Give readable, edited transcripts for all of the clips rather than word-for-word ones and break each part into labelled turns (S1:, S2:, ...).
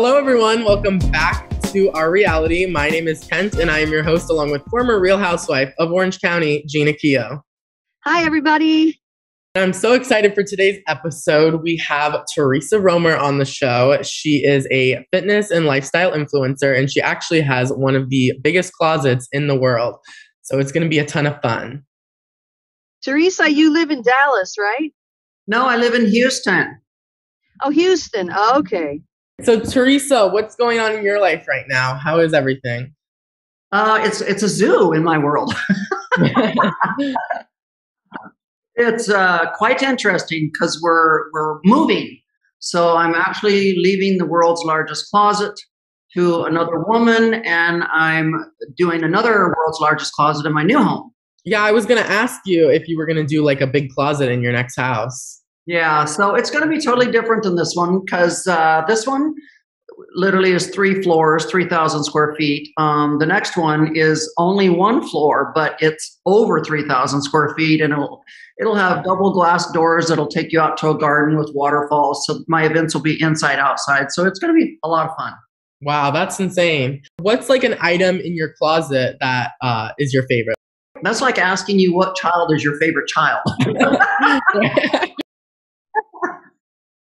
S1: Hello, everyone. Welcome back to Our Reality. My name is Kent, and I am your host, along with former Real Housewife of Orange County, Jeana Keogh.
S2: Hi, everybody.
S1: I'm so excited for today's episode. We have Theresa Roemer on the show. She is a fitness and lifestyle influencer, and she actually has one of the biggest closets in the world. So it's going to be a ton of fun.
S2: Theresa, you live in Dallas, right?
S3: No, I live in Houston.
S2: Oh, Houston. Oh, okay.
S1: So Theresa, what's going on in your life right now? How is everything?
S3: It's a zoo in my world. It's quite interesting because we're moving. So I'm actually leaving the world's largest closet to another woman, and I'm doing another world's largest closet in my new home.
S1: Yeah, I was going to ask you if you were going to do like a big closet in your next house.
S3: Yeah, so it's going to be totally different than this one because this one literally is 3 floors, 3,000 square feet. The next one is only 1 floor, but it's over 3,000 square feet, and it'll have double glass doors that'll take you out to a garden with waterfalls. So my events will be inside, outside. So it's going to be a lot of fun.
S1: Wow, that's insane. What's like an item in your closet that is your favorite?
S3: That's like asking you what child is your favorite child.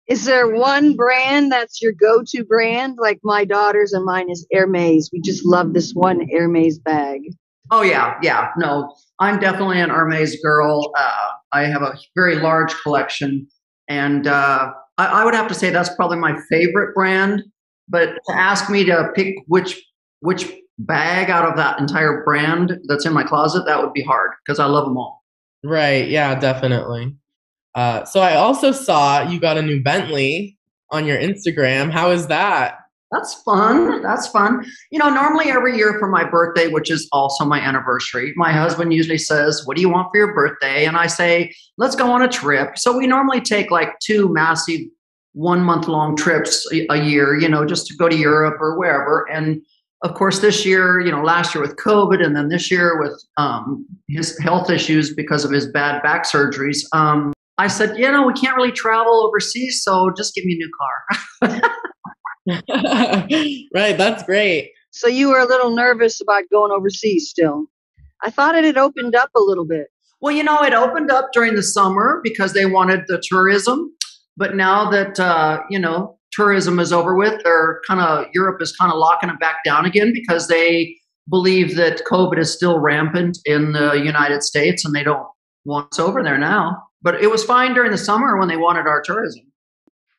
S2: Is there one brand that's your go-to brand? Like my daughter's and mine is Hermes. We just love this one Hermes bag.
S3: Oh, yeah. No, I'm definitely an Hermes girl. I have a very large collection. And I would have to say that's probably my favorite brand. But to ask me to pick which bag out of that entire brand that's in my closet, that would be hard because I love them all.
S1: Right. Yeah, definitely. So I also saw you got a new Bentley on your Instagram. How is that?
S3: That's fun. You know, normally every year for my birthday, which is also my anniversary, my husband usually says, "What do you want for your birthday?" And I say, "Let's go on a trip." So we normally take like 2 massive 1-month-long trips a year, you know, just to go to Europe or wherever. And of course, this year, you know, last year with COVID, and then this year with his health issues because of his bad back surgeries, I said, you know, we can't really travel overseas, so just give me a new car.
S1: Right, that's great.
S2: So you were a little nervous about going overseas still. I thought it had opened up a little bit.
S3: Well, you know, it opened up during the summer because they wanted the tourism. But now that, you know, tourism is over with, Europe is kind of locking it back down again because they believe that COVID is still rampant in the United States and they don't want us over there now. But it was fine during the summer when they wanted our tourism.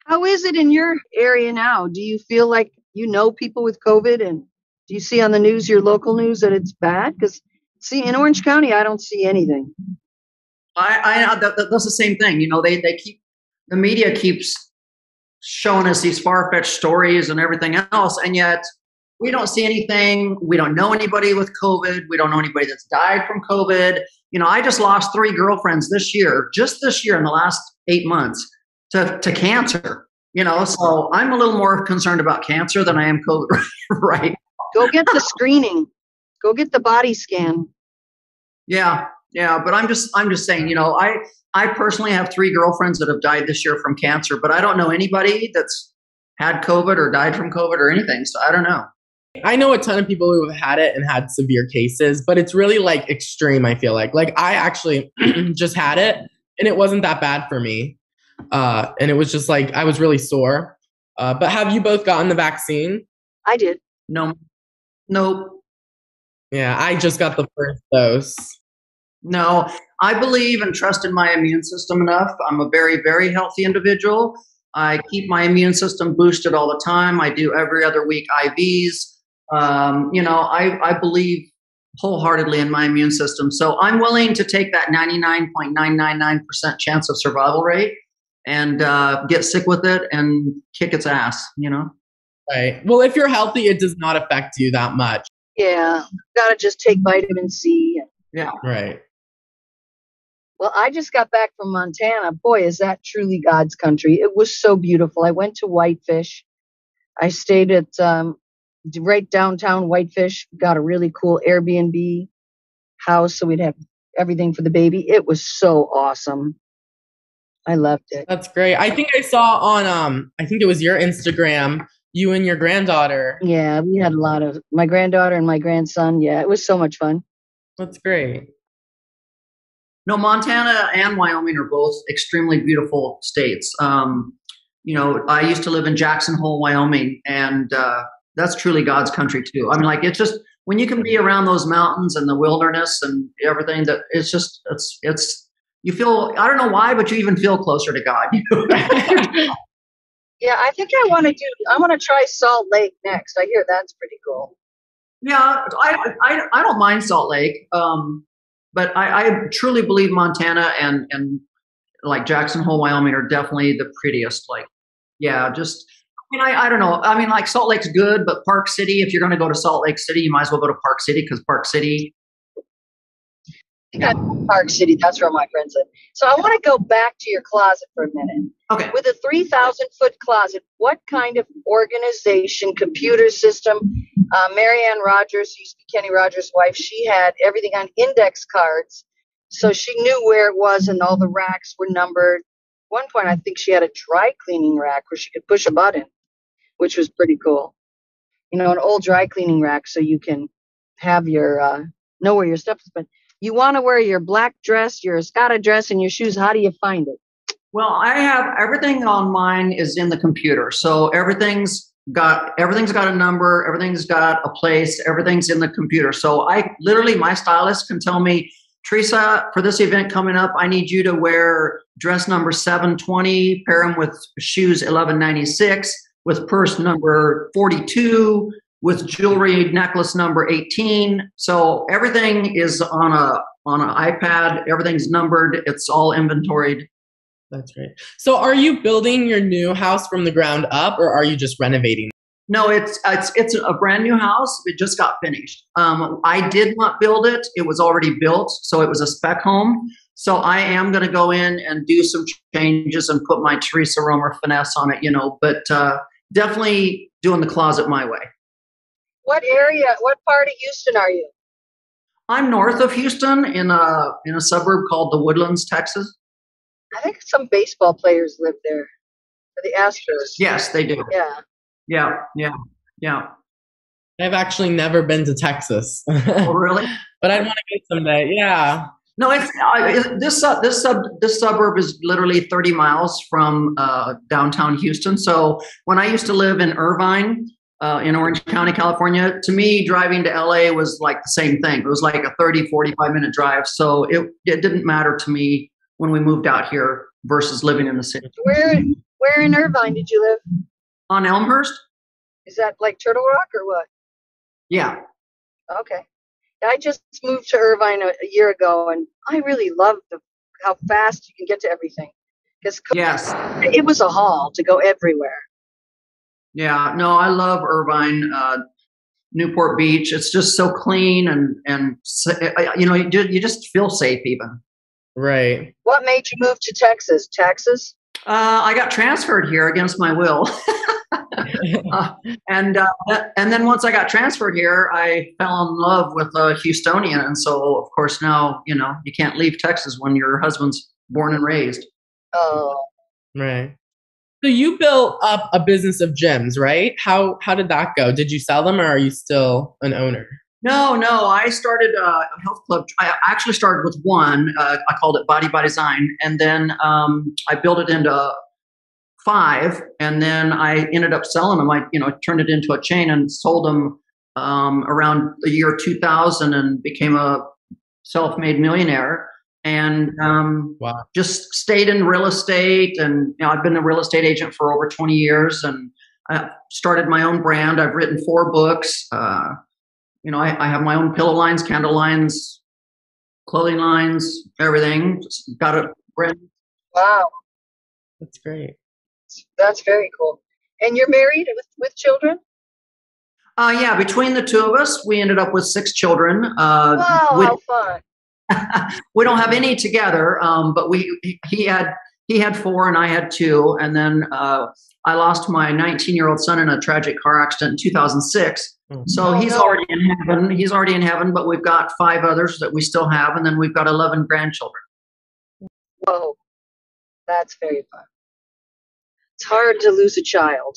S2: How is it in your area now? Do you feel like you know people with COVID, and do you see on the news, your local news, that it's bad? Because see, in Orange County, I don't see anything.
S3: That's the same thing. You know, the media keeps showing us these far-fetched stories and everything else, and yet we don't see anything. We don't know anybody with COVID. We don't know anybody that's died from COVID. You know, I just lost 3 girlfriends just this year in the last 8 months to cancer, you know, so I'm a little more concerned about cancer than I am COVID, right?
S2: Go get the screening. Go get the body scan.
S3: Yeah. But I'm just saying, you know, I personally have 3 girlfriends that have died this year from cancer, but I don't know anybody that's had COVID or died from COVID or anything. So I don't know.
S1: I know a ton of people who have had it and had severe cases, but it's really like extreme, I feel like. Like I actually just had it and it wasn't that bad for me. And it was just like, I was really sore. But have you both gotten the vaccine?
S2: I did.
S3: No. Nope.
S1: Yeah, I just got the first dose.
S3: No, I believe and trust in my immune system enough. I'm a very, very healthy individual. I keep my immune system boosted all the time. I do every other week IVs. You know, I believe wholeheartedly in my immune system. So I'm willing to take that 99.999% chance of survival rate and get sick with it and kick its ass, you know?
S1: Right. Well, if you're healthy, it does not affect you that much.
S2: Yeah. Got to just take vitamin C.
S3: Yeah.
S1: Right.
S2: Well, I just got back from Montana. Boy, is that truly God's country. It was so beautiful. I went to Whitefish. I stayed at right downtown Whitefish. Got a really cool Airbnb house, so we'd have everything for the baby. It was so awesome. I loved it.
S1: That's great. I think I saw on I think it was your Instagram, You and your granddaughter.
S2: Yeah, we had a lot of my granddaughter and my grandson. Yeah, it was so much fun.
S1: That's great.
S3: No, Montana and Wyoming are both extremely beautiful states. I used to live in Jackson Hole, Wyoming, and that's truly God's country too. I mean, like it's just when you can be around those mountains and the wilderness and everything, that it's you feel, I don't know why, but you even feel closer to God.
S2: Yeah, I think I want to try Salt Lake next. I hear that's pretty cool.
S3: Yeah, I don't mind Salt Lake, but I truly believe Montana and like Jackson Hole, Wyoming are definitely the prettiest. Like, yeah, just I don't know. I mean, like Salt Lake's good, but Park City, if you're going to go to Salt Lake City, you might as well go to Park City because Park City.
S2: Yeah, Park City, that's where my friends live. So I want to go back to your closet for a minute.
S3: Okay.
S2: With a 3,000-foot closet, what kind of organization, computer system? Marianne Rogers, who used to be Kenny Rogers' wife, she had everything on index cards. So she knew where it was and all the racks were numbered. At one point, I think she had a dry cleaning rack where she could push a button, which was pretty cool. An old dry cleaning rack so you can have your, know where your stuff is. But you want to wear your black dress, your Escada dress, and your shoes. How do you find it?
S3: Well, I have everything on mine is in the computer. So everything's got a number, everything's got a place, everything's in the computer. So my stylist can tell me, Theresa, for this event coming up, I need you to wear dress number 720, pair them with shoes 1196, with purse number 42, with jewelry necklace number 18. So everything is on an iPad. Everything's numbered. It's all inventoried.
S1: That's great. So are you building your new house from the ground up, or are you just renovating?
S3: No, it's a brand new house. It just got finished. I did not build it. It was already built. So it was a spec home. So I am going to go in and do some changes and put my Theresa Roemer finesse on it, but definitely doing the closet my way.
S2: What part of Houston are you?
S3: I'm north of Houston in a suburb called the Woodlands, Texas.
S2: I think some baseball players live there. The Astros.
S3: Yes, they do. Yeah.
S1: I've actually never been to Texas.
S3: Oh, really?
S1: But I want to go someday. Yeah.
S3: No, this suburb is literally 30 miles from downtown Houston. So when I used to live in Irvine, in Orange County, California, to me, driving to LA was like the same thing. It was like a 30, 45-minute drive. So it didn't matter to me when we moved out here versus living in the city.
S2: Where in Irvine did you live?
S3: On Elmhurst.
S2: Is that like Turtle Rock or what?
S3: Yeah.
S2: Okay. I just moved to Irvine a year ago, and I really love how fast you can get to everything. Because
S3: yes,
S2: it was a haul to go everywhere.
S3: Yeah, no, I love Irvine, Newport Beach. It's just so clean and you just feel safe even.
S1: Right.
S2: What made you move to Texas? Taxes?
S3: I got transferred here against my will. And then once I got transferred here, I fell in love with a Houstonian. And so, of course, now, you can't leave Texas when your husband's born and raised.
S2: Oh.
S1: Right. So you built up a business of gyms, right? How did that go? Did you sell them, or are you still an owner?
S3: No. I started a health club. I actually started with one. I called it Body by Design. And then I built it into 5. And then I ended up selling them. I turned it into a chain and sold them around the year 2000 and became a self-made millionaire. And
S1: wow.
S3: Just stayed in real estate. And I've been a real estate agent for over 20 years. And I started my own brand. I've written 4 books. I have my own pillow lines, candle lines, clothing lines, everything. Just got a brand.
S2: Wow.
S1: That's great.
S2: That's very cool. And you're married with children?
S3: Yeah, between the 2 of us, we ended up with 6 children.
S2: Wow, how fun.
S3: We don't have any together, but he had 4 and I had 2. And then I lost my 19-year-old son in a tragic car accident in 2006. So he's already in heaven. He's already in heaven, but we've got 5 others that we still have. And then we've got 11 grandchildren.
S2: Whoa, that's very fun. It's hard to lose a child.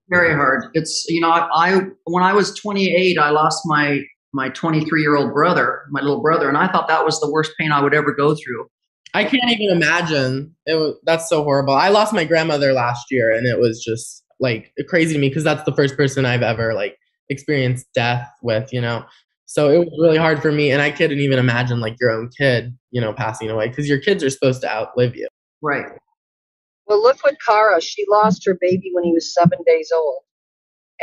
S3: Very hard. It's, I when I was 28, I lost my 23-year-old brother, my little brother, and I thought that was the worst pain I would ever go through.
S1: I can't even imagine. That's so horrible. I lost my grandmother last year, and it was just like crazy to me because that's the first person I've ever like experienced death with, So it was really hard for me, and I couldn't even imagine like your own kid, passing away because your kids are supposed to outlive you.
S3: Right.
S2: Well, look what Cara, she lost her baby when he was 7 days old.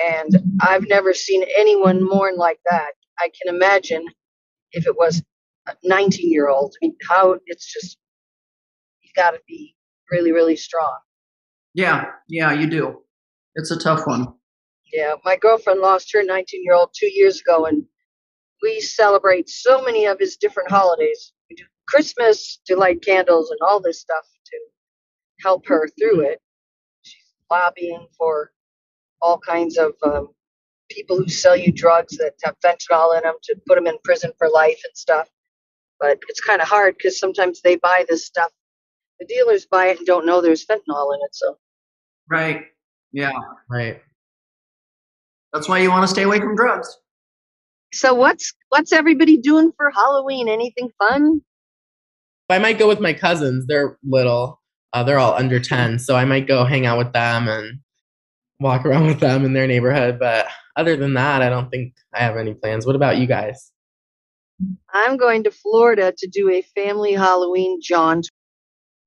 S2: And I've never seen anyone mourn like that. I can imagine if it was a 19-year-old. I mean, how it's just, you got to be really, really strong.
S3: Yeah, you do. It's a tough one.
S2: Yeah, my girlfriend lost her 19-year-old 2 years ago, and we celebrate so many of his different holidays. We do Christmas to light candles and all this stuff to help her through it. She's lobbying for all kinds of people who sell you drugs that have fentanyl in them to put them in prison for life and stuff. But it's kind of hard because sometimes they buy this stuff. The dealers buy it and don't know there's fentanyl in it. So,
S3: right. Yeah.
S1: Right.
S3: That's why you want to stay away from drugs.
S2: So what's everybody doing for Halloween? Anything fun?
S1: I might go with my cousins. They're little. They're all under 10. So I might go hang out with them and walk around with them in their neighborhood. But other than that, I don't think I have any plans. What about you guys?
S2: I'm going to Florida to do a family Halloween jaunt.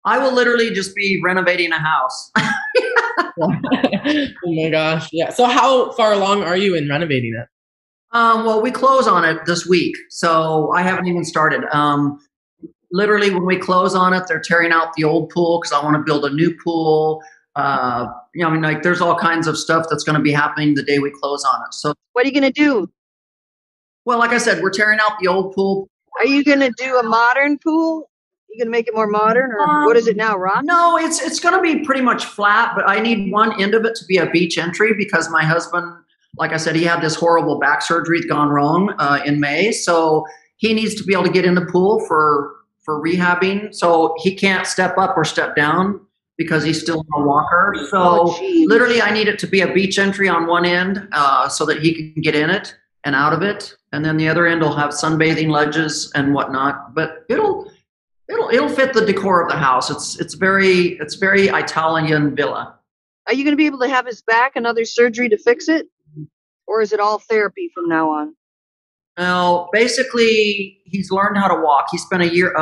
S3: I will literally just be renovating a house.
S1: Oh my gosh. Yeah. So how far along are you in renovating it?
S3: Well, we close on it this week, so I haven't even started. Literally, when we close on it, they're tearing out the old pool because I want to build a new pool. There's all kinds of stuff that's going to be happening the day we close on it. So,
S2: what are you going to do?
S3: Well, like I said, we're tearing out the old pool.
S2: Are you going to do a modern pool? You going to make it more modern, or what is it now, rock?
S3: No, it's going to be pretty much flat, but I need one end of it to be a beach entry because my husband, like I said, he had this horrible back surgery gone wrong in May, so he needs to be able to get in the pool for rehabbing. So he can't step up or step down because he's still in a walker. So literally, I need it to be a beach entry on one end so that he can get in it and out of it, and then the other end will have sunbathing ledges and whatnot. But it'll fit the decor of the house. It's very Italian villa.
S2: Are you going to be able to have his back another surgery to fix it, or is it all therapy from now on?
S3: Well, basically, he's learned how to walk. He spent a year,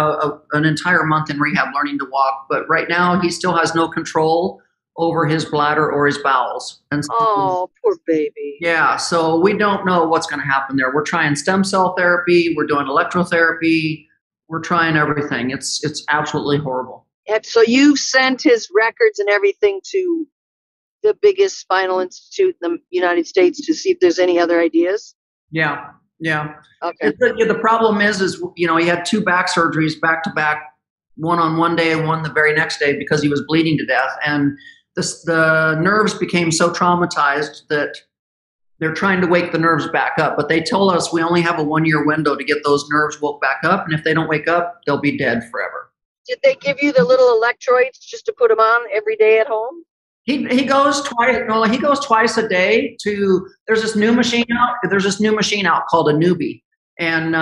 S3: an entire month in rehab learning to walk, but right now he still has no control over his bladder or his bowels. And so,
S2: oh, poor baby.
S3: Yeah, so we don't know what's going to happen there. We're trying stem cell therapy. We're doing electrotherapy. We're trying everything. It's absolutely horrible.
S2: And so you sent his records and everything to the biggest spinal institute in the United States to see if there's any other ideas?
S3: Yeah.
S2: Okay.
S3: The problem is he had 2 back surgeries back to back, one on one day and one the very next day because he was bleeding to death. And the nerves became so traumatized that they're trying to wake the nerves back up. But they told us we only have a 1-year window to get those nerves woke back up. And if they don't wake up, they'll be dead forever.
S2: Did they give you the little electrodes just to put them on every day at home?
S3: He goes twice. No, he goes twice a day to. There's this new machine out called a Newbie, and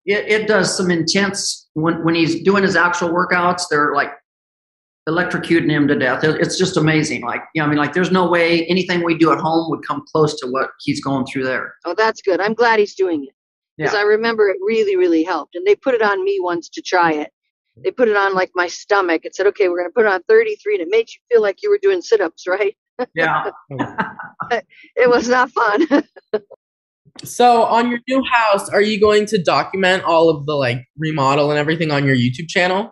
S3: it does some intense. When he's doing his actual workouts, they're like electrocuting him to death. It's just amazing. There's no way anything we do at home would come close to what he's going through there.
S2: Oh, that's good. I'm glad he's doing it because I remember it really, really helped. And they put it on me once to try it. They put it on like my stomach and said, okay, we're going to put it on 33. And it made you feel like you were doing sit-ups, right?
S3: Yeah.
S2: It was not fun.
S1: So on your new house, are you going to document all of the remodel and everything on your YouTube channel?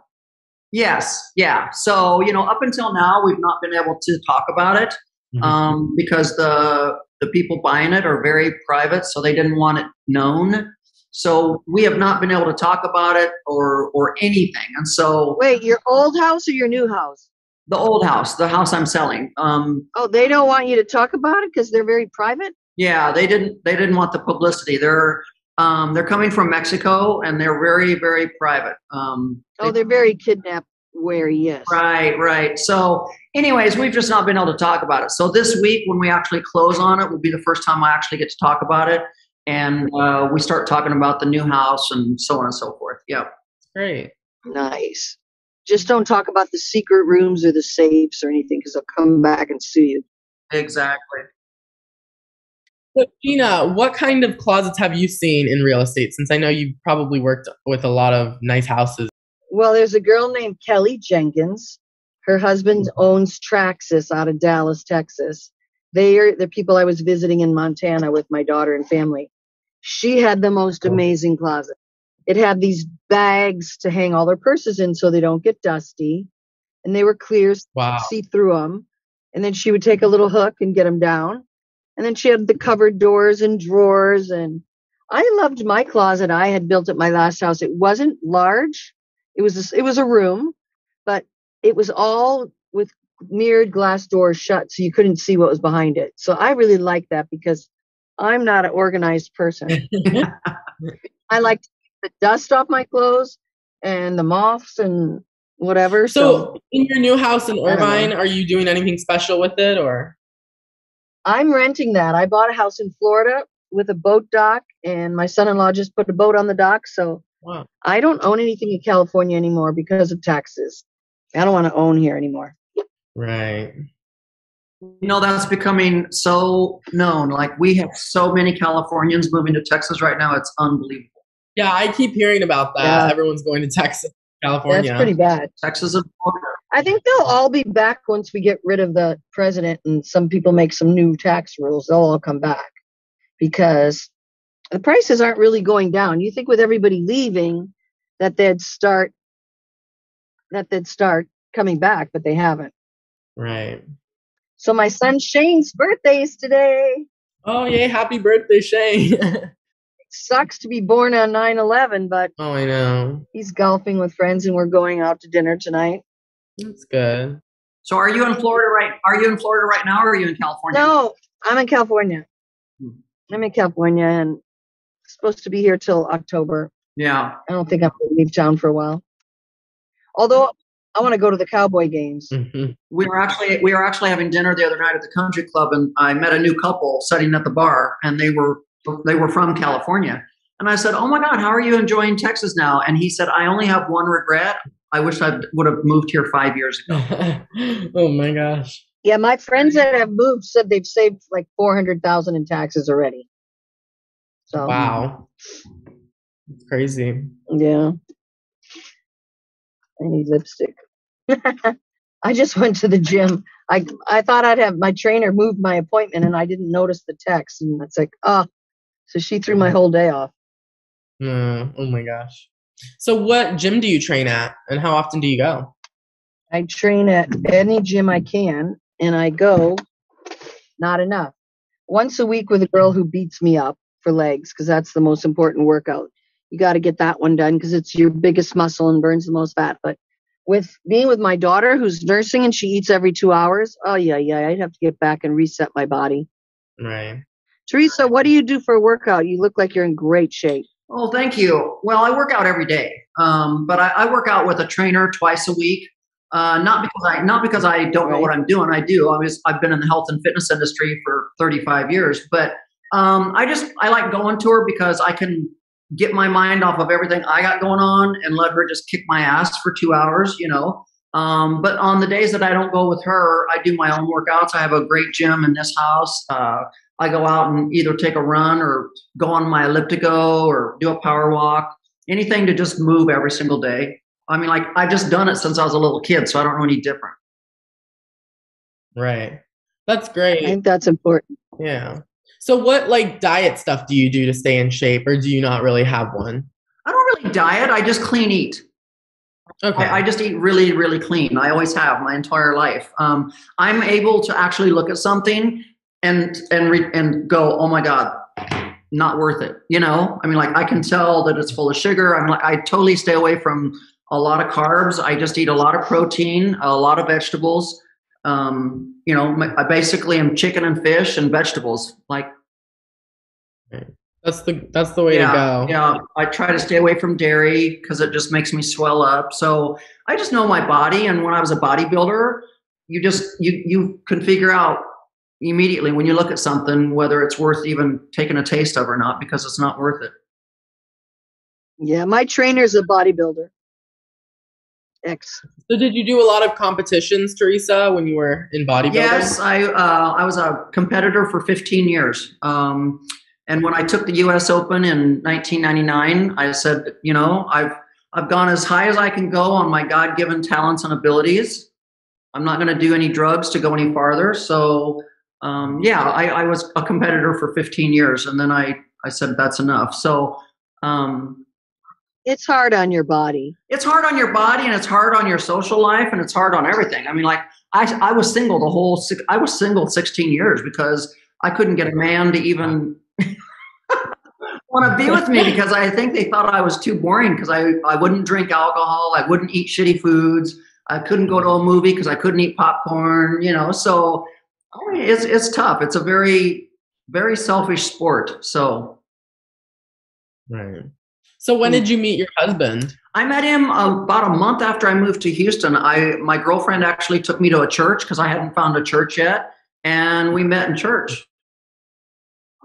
S3: Yes. Yeah. So, up until now, we've not been able to talk about it because the people buying it are very private. So they didn't want it known. So we have not been able to talk about it or anything. And so,
S2: wait, your old house or your new house?
S3: The old house, the house I'm selling.
S2: They don't want you to talk about it because they're very private?
S3: Yeah, they didn't want the publicity. They're coming from Mexico and they're very, very private.
S2: They're very kidnap wary. Yes.
S3: Right. So anyways, we've just not been able to talk about it. So this week when we actually close on it will be the first time I actually get to talk about it. And we start talking about the new house and so on and so forth. Yeah.
S1: Great.
S2: Nice. Just don't talk about the secret rooms or the safes or anything because they'll come back and sue you.
S3: Exactly.
S1: So, Jeana, what kind of closets have you seen in real estate? Since I know you probably worked with a lot of nice houses.
S2: Well, there's a girl named Kelly Jenkins. Her husband owns Traxxas out of Dallas, Texas. They are the people I was visiting in Montana with my daughter and family. She had the most amazing closet. It had these bags to hang all their purses in so they don't get dusty. And they were clear,
S1: Wow.
S2: see through them. And then she would take a little hook and get them down. And then she had the covered doors and drawers. And I loved my closet I had built at my last house. It wasn't large. It was a room, but it was all with mirrored glass doors shut so you couldn't see what was behind it. So I really liked that because I'm not an organized person. I like to keep the dust off my clothes and the moths and whatever.
S1: So in your new house in Irvine, are you doing anything special with it, or?
S2: I'm renting that. I bought a house in Florida with a boat dock, and my son-in-law just put a boat on the dock. So
S1: wow.
S2: I don't own anything in California anymore because of taxes. I don't want to own here anymore.
S1: Right.
S3: That's becoming so known. Like we have so many Californians moving to Texas right now. It's unbelievable.
S1: Yeah, I keep hearing about that. Yeah. Everyone's going to Texas, California.
S2: That's pretty bad.
S3: Texas and Florida.
S2: I think they'll all be back once we get rid of the president and some people make some new tax rules. They'll all come back because the prices aren't really going down. You think with everybody leaving that they'd start coming back, but they haven't.
S1: Right.
S2: So my son Shane's birthday is today.
S1: Oh, yay. Happy birthday, Shane.
S2: It sucks to be born on 9/11, but
S1: oh, I know.
S2: He's golfing with friends and we're going out to dinner tonight.
S1: That's good.
S3: So are you in Florida right now or are you in California?
S2: No, I'm in California. I'm in California and supposed to be here till October.
S3: Yeah.
S2: I don't think I'm going to leave town for a while. Although I want to go to the Cowboy games.
S3: Mm-hmm. We were actually having dinner the other night at the country club, and I met a new couple sitting at the bar, and they were from California. And I said, "Oh my God, how are you enjoying Texas now?" And he said, "I only have one regret. I wish I would have moved here 5 years ago."
S1: Oh my gosh.
S2: Yeah, my friends that have moved said they've saved like $400,000 in taxes already. So
S1: wow, it's crazy.
S2: Yeah. I need lipstick. I just went to the gym. I thought I'd have my trainer move my appointment and I didn't notice the text. And it's like, so she threw my whole day off.
S1: Oh my gosh. So what gym do you train at and how often do you go?
S2: I train at any gym I can and I go not enough. Once a week with a girl who beats me up for legs because that's the most important workout. You got to get that one done because it's your biggest muscle and burns the most fat. But with being with my daughter who's nursing and she eats every 2 hours, I'd have to get back and reset my body.
S1: Right.
S2: Teresa, what do you do for a workout? You look like you're in great shape.
S3: Oh, thank you. Well, I work out every day, but I work out with a trainer twice a week. Not because I don't know what I'm doing. I do. I've been in the health and fitness industry for 35 years, but I like going to her because I can get my mind off of everything I got going on and let her just kick my ass for 2 hours, But on the days that I don't go with her, I do my own workouts. I have a great gym in this house. I go out and either take a run or go on my elliptical or do a power walk, anything to just move every single day. I mean, like I've just done it since I was a little kid, so I don't know any different.
S1: Right. That's great.
S2: I think that's important.
S1: Yeah. So what diet stuff do you do to stay in shape or do you not really have one?
S3: I don't really diet. I just clean eat. Okay. I just eat really, really clean. I always have my entire life. I'm able to actually look at something and go, oh my God, not worth it. I mean, like I can tell that it's full of sugar. I totally stay away from a lot of carbs. I just eat a lot of protein, a lot of vegetables. I basically am chicken and fish and vegetables.
S1: That's That's the way to go.
S3: Yeah. I try to stay away from dairy because it just makes me swell up. So I just know my body. And when I was a bodybuilder, you can figure out immediately when you look at something whether it's worth even taking a taste of or not, because it's not worth it.
S2: Yeah, my trainer's a bodybuilder.
S1: So did you do a lot of competitions, Theresa, when you were in bodybuilding?
S3: Yes, I was a competitor for 15 years. And when I took the U.S. Open in 1999, I said, I've gone as high as I can go on my God-given talents and abilities. I'm not going to do any drugs to go any farther. So, I was a competitor for 15 years, and then I said that's enough. So,
S2: it's hard on your body.
S3: It's hard on your body, and it's hard on your social life, and it's hard on everything. I mean, like I was single I was single 16 years because I couldn't get a man to even want to be with me, because I think they thought I was too boring because I wouldn't drink alcohol. I wouldn't eat shitty foods. I couldn't go to a movie because I couldn't eat popcorn, so I mean, it's tough. It's a very, very selfish sport. So.
S1: Right. So when did you meet your husband?
S3: I met him about a month after I moved to Houston. My girlfriend actually took me to a church because I hadn't found a church yet. And we met in church.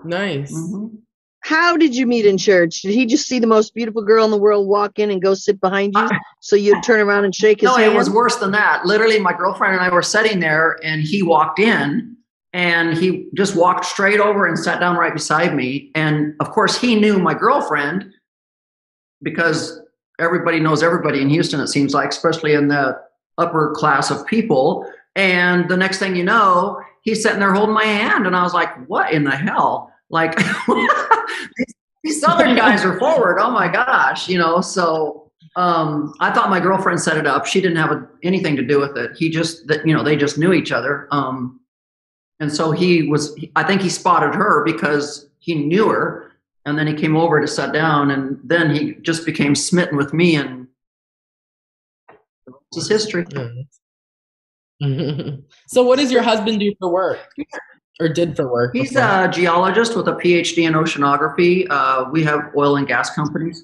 S1: Nice.
S3: Mm-hmm.
S2: How did you meet in church? Did he just see the most beautiful girl in the world walk in and go sit behind you so you'd turn around and shake his hand?
S3: No, it was worse than that. Literally, my girlfriend and I were sitting there, and he walked in, and he just walked straight over and sat down right beside me. And, of course, he knew my girlfriend because everybody knows everybody in Houston, it seems like, especially in the upper class of people. And the next thing you know, he's sitting there holding my hand. And I was like, what in the hell? Like, these Southern guys are forward. Oh my gosh, so I thought my girlfriend set it up. She didn't have anything to do with it. He just, they just knew each other. And so I think he spotted her because he knew her. And then he came over to sit down, and then he just became smitten with me, and it's history.
S1: So what does your husband do for work? Or did for work?
S3: He's a geologist with a PhD in oceanography. We have oil and gas companies.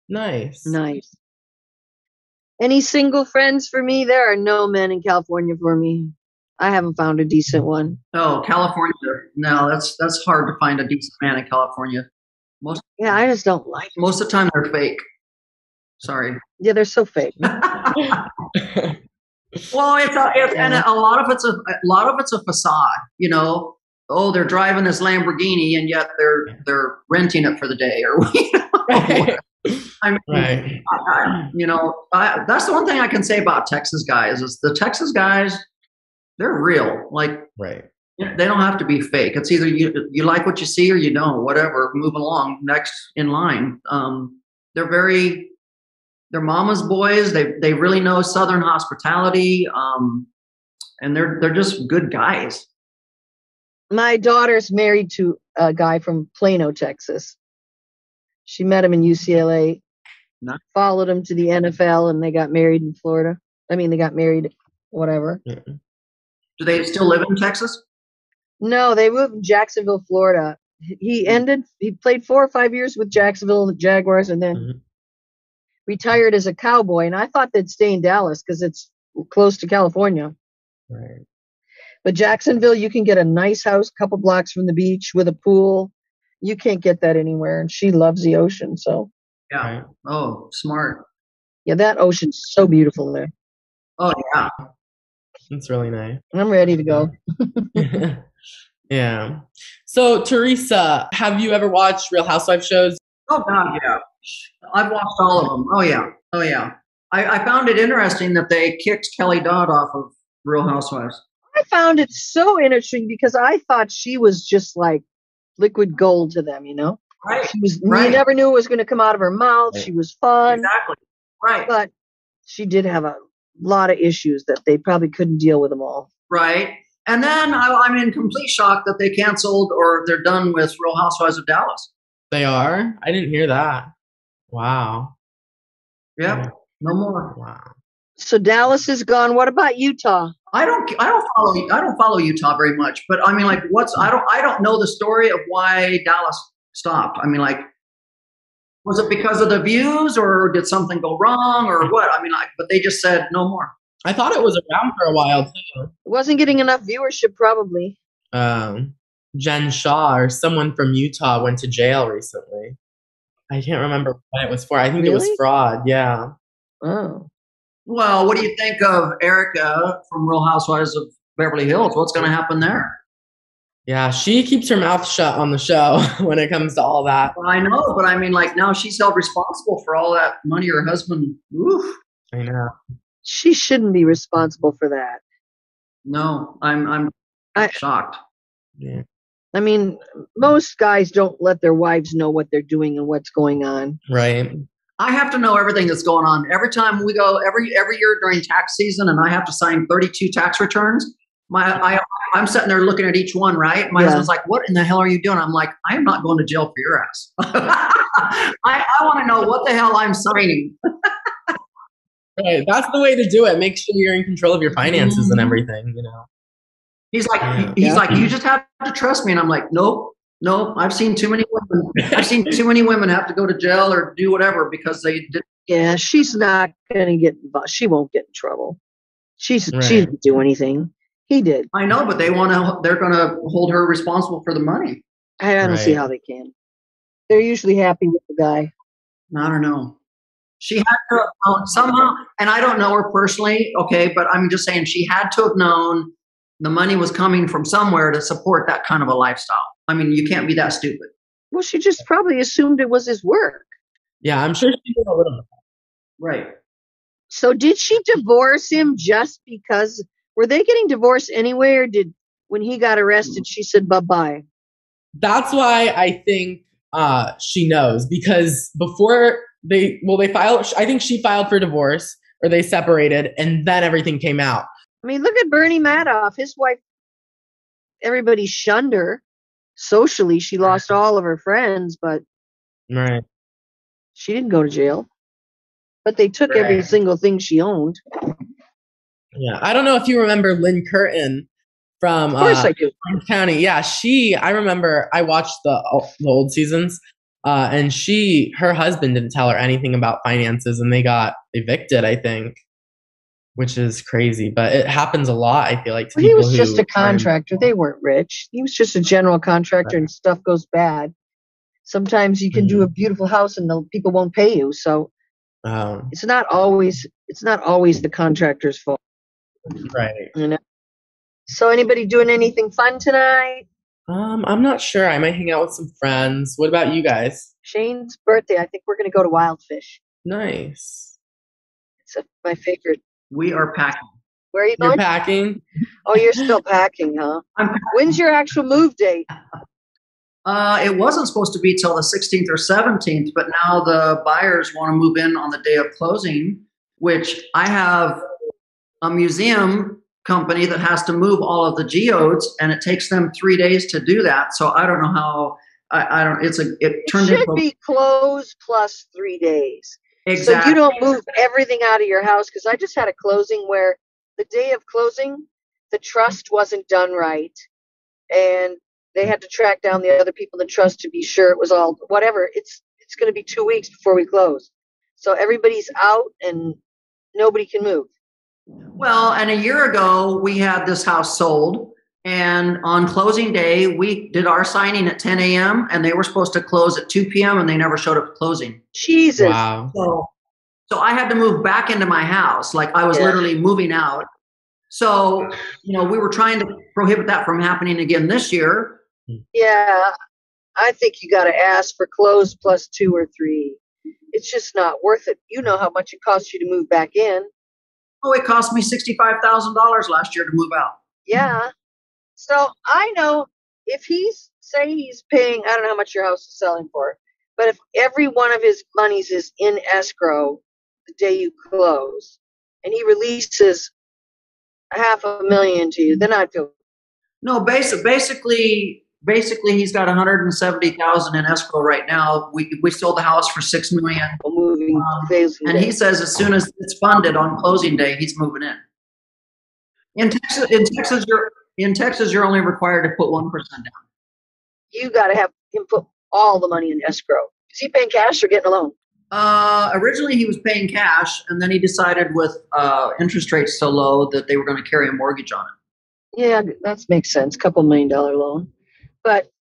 S1: Nice.
S2: Any single friends for me? There are no men in California for me. I haven't found a decent one.
S3: Oh, California. No, that's hard to find a decent man in California.
S2: I just don't like them.
S3: Most of the time they're fake. Sorry.
S2: Yeah, they're so fake.
S3: Well, and a lot of it's a facade, Oh, they're driving this Lamborghini, and yet they're renting it for the day, or I mean, right. That's the one thing I can say about Texas guys is the Texas guys, they're real. Like, right. They don't have to be fake. It's either you like what you see or you don't. Whatever, move along, next in line. They're mama's boys. They really know Southern hospitality, and they're just good guys.
S2: My daughter's married to a guy from Plano, Texas. She met him in UCLA, followed him to the NFL, and they got married in Florida. I mean, they got married, whatever.
S1: Mm-hmm.
S3: Do they still live in Texas?
S2: No, they moved to Jacksonville, Florida. He played 4 or 5 years with Jacksonville Jaguars, and then retired as a Cowboy. And I thought they'd stay in Dallas because it's close to California.
S1: Right.
S2: But Jacksonville, you can get a nice house a couple blocks from the beach with a pool. You can't get that anywhere. And she loves the ocean. So
S3: yeah. Right. Oh, smart.
S2: Yeah, that ocean's so beautiful there.
S3: Oh, yeah.
S1: It's really nice.
S2: I'm ready to go.
S1: Yeah. So, Theresa, have you ever watched Real Housewives shows?
S3: Oh, God, yeah. I've watched all of them. Oh, yeah. Oh, yeah. I found it interesting that they kicked Kelly Dodd off of Real Housewives.
S2: I found it so interesting because I thought she was just like liquid gold to them,
S3: Right.
S2: She was. Right. You never knew what was going to come out of her mouth. Right. She was fun.
S3: Exactly. Right.
S2: But she did have a lot of issues that they probably couldn't deal with them all.
S3: Right. And then I'm in complete shock that they canceled or they're done with Real Housewives of Dallas.
S1: They are? I didn't hear that. Wow.
S3: Yeah. No more.
S1: Wow.
S2: So Dallas is gone. What about Utah?
S3: I don't follow Utah very much, but I mean, like, I don't know the story of why Dallas stopped? I mean, like, was it because of the views, or did something go wrong, or what? I mean, like, but they just said no more.
S1: I thought it was around for a while too.
S2: It wasn't getting enough viewership, probably.
S1: Jen Shaw or someone from Utah went to jail recently. I can't remember what it was for. I think it was
S2: Really?
S1: fraud. Yeah.
S2: Oh.
S3: Well, what do you think of Erica from Real Housewives of Beverly Hills? What's going to happen there?
S1: Yeah, she keeps her mouth shut on the show when it comes to all that.
S3: Well, I know, but I mean, like, now she's held responsible for all that money her husband. Oof.
S1: I know.
S2: She shouldn't be responsible for that.
S3: No, I'm shocked.
S1: Yeah.
S2: I mean, most guys don't let their wives know what they're doing and what's going on.
S1: Right.
S3: I have to know everything that's going on. Every time we go, every year during tax season, and I have to sign 32 tax returns. I'm sitting there looking at each one, right? My husband's like, "What in the hell are you doing?" I'm like, "I am not going to jail for your ass." I want to know what the hell I'm signing.
S1: Right. That's the way to do it. Make sure you're in control of your finances and everything, you know.
S3: He's like, "You just have to trust me." And I'm like, "Nope. I've seen too many women. I've seen too many women have to go to jail or do whatever because they did."
S2: Yeah, she's not going to get involved. She won't get in trouble. She
S1: Right.
S2: didn't do anything. He did.
S3: I know, but they're going to hold her responsible for the money.
S2: I don't see how they can. They're usually happy with the guy.
S3: I don't know. She had to have known somehow, and I don't know her personally, okay, but I'm just saying she had to have known the money was coming from somewhere to support that kind of a lifestyle. I mean, you can't be that stupid.
S2: Well, she just probably assumed it was his work.
S1: Yeah, I'm sure she did a little bit.
S3: Right.
S2: So did she divorce him just because? Were they getting divorced anyway, or did when he got arrested, she said bye-bye?
S1: That's why I think she knows, because before they filed, I think she filed for divorce or they separated and then everything came out.
S2: I mean, look at Bernie Madoff. His wife, everybody shunned her. Socially, she lost all of her friends, but
S1: Right.
S2: she didn't go to jail. But they took every single thing she owned.
S1: Yeah. I don't know if you remember Lynn Curtin from
S2: Of course I do.
S1: Orange County. Yeah, I remember I watched the old seasons, and her husband didn't tell her anything about finances, and they got evicted, I think, which is crazy. But it happens a lot, I feel like.
S2: He was just a contractor. They weren't rich. He was just a general contractor, and stuff goes bad. Sometimes you can do a beautiful house, and the people won't pay you. So it's not always the contractor's fault.
S1: Right.
S2: You know. So anybody doing anything fun tonight?
S1: I'm not sure. I might hang out with some friends. What about you guys?
S2: Shane's birthday. I think we're going to go to Wildfish.
S1: Nice.
S2: It's my favorite.
S3: We are packing.
S2: Where are you going?
S1: You're packing?
S2: Oh, you're still packing, huh? When's your actual move date?
S3: It wasn't supposed to be till the 16th or 17th, but now the buyers want to move in on the day of closing, which I have a museum company that has to move all of the geodes, and it takes them 3 days to do that. So I don't know how. It should
S2: be closed plus 3 days.
S3: Exactly.
S2: So you don't move everything out of your house, because I just had a closing where the day of closing, the trust wasn't done right, and they had to track down the other people in the trust to be sure it was all whatever. It's going to be 2 weeks before we close, so everybody's out and nobody can move.
S3: Well, and a year ago we had this house sold, and on closing day we did our signing at 10 a.m. and they were supposed to close at 2 p.m. and they never showed up at closing.
S2: Jesus.
S1: Wow.
S3: So I had to move back into my house. Like I was literally moving out. So, we were trying to prohibit that from happening again this year.
S2: Yeah, I think you got to ask for close plus 2 or 3. It's just not worth it. You know how much it costs you to move back in.
S3: Oh, it cost me $65,000 last year to move out.
S2: Yeah. So I know if he's paying, I don't know how much your house is selling for, but if every one of his monies is in escrow the day you close, and he releases $500,000 to you, then I'd feel.
S3: No, basically he's got $170,000 in escrow right now. We sold the house for $6 million. And he says as soon as it's funded on closing day, he's moving in. In Texas, you're only required to put 1% down.
S2: You got to have him put all the money in escrow? Is he paying cash or getting a loan?
S3: Originally he was paying cash, and then he decided with interest rates so low that they were going to carry a mortgage on it.
S2: Yeah, that makes sense. $2 million loan. But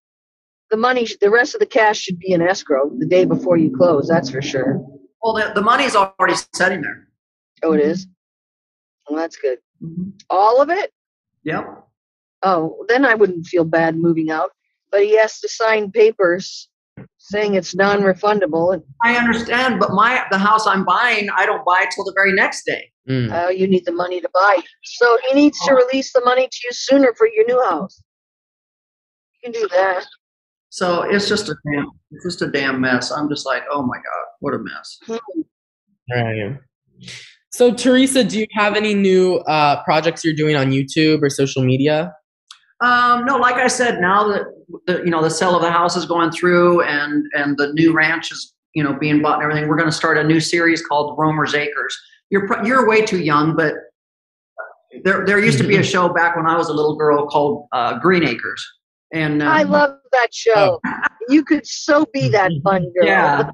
S2: the rest of the cash should be in escrow the day before you close. That's for sure.
S3: Well, the money is already sitting there.
S2: Oh, it is? Well, that's good.
S3: Mm-hmm.
S2: All of it?
S3: Yep.
S2: Oh, then I wouldn't feel bad moving out. But he has to sign papers saying it's non-refundable.
S3: I understand, but the house I'm buying, I don't buy till the very next day.
S2: Oh, you need the money to buy. So he needs to release the money to you sooner for your new house. You can do that.
S3: So it's just a damn mess. I'm just like, oh my God, what a mess.
S1: Right. So Theresa, do you have any new projects you're doing on YouTube or social media?
S3: No, like I said, now that the sale of the house is going through and the new ranch is being bought and everything, we're going to start a new series called Roemer's Acres. You're way too young, but there used to be a show back when I was a little girl called Green Acres. And
S2: I love that show. You could so be that fun girl.
S3: Yeah.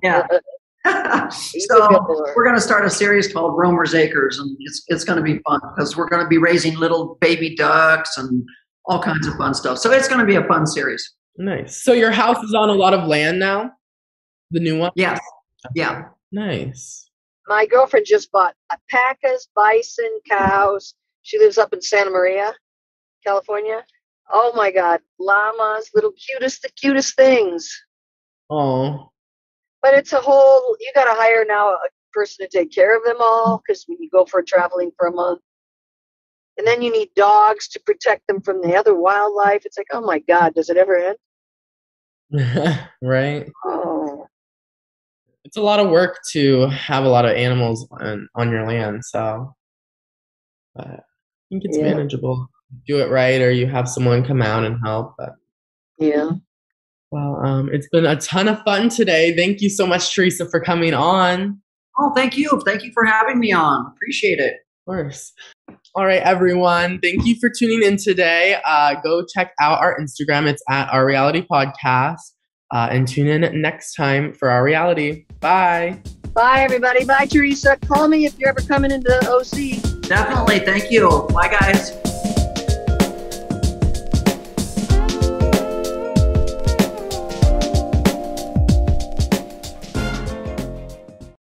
S3: So we're going to start a series called Roemer's Acres, and it's going to be fun because we're going to be raising little baby ducks and all kinds of fun stuff. So it's going to be a fun series.
S1: Nice. So your house is on a lot of land now? The new one?
S3: Yes. Yeah.
S1: Nice.
S2: My girlfriend just bought alpacas, bison, cows. She lives up in Santa Maria, California. Oh my God, llamas, the cutest things.
S1: Oh.
S2: But it's you got to hire now a person to take care of them all because when you go traveling for a month, and then you need dogs to protect them from the other wildlife. It's like, oh my God, does it ever end?
S1: Right.
S2: Oh.
S1: It's a lot of work to have a lot of animals on your land, so I think it's manageable. Do it right, or you have someone come out and help. But
S2: yeah.
S1: Well, it's been a ton of fun today. Thank you so much, Theresa, for coming on.
S3: Oh, thank you. Thank you for having me on. Appreciate it.
S1: Of course. All right, everyone. Thank you for tuning in today. Go check out our Instagram. It's at Our Reality Podcast. And tune in next time for Our Reality. Bye.
S2: Bye, everybody. Bye, Theresa. Call me if you're ever coming into OC.
S3: Definitely. Thank you. Bye, guys.